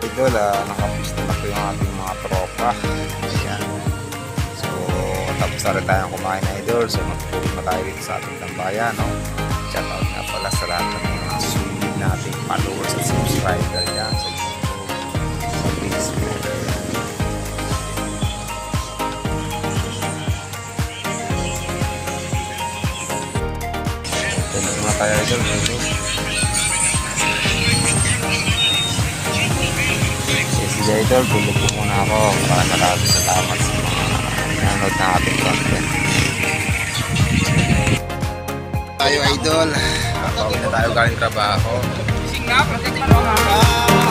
Idol, nakapista na po yung ating mga tropa. Ayan. So, tapos na rin tayong kumain na idol. So, magpupulog na tayo dito sa ating tambayan, no? Shout out nga pala sa lahat ng mga sulit nating followers at subscriber yan sa YouTube, sa Facebook. Tulog na tayo idol. Sige idol, tulog po muna ako para maraming salamat sa mga nanonood na ating content. Tayo idol, pauwi na tayo galing trabaho. Sing na, protect mo.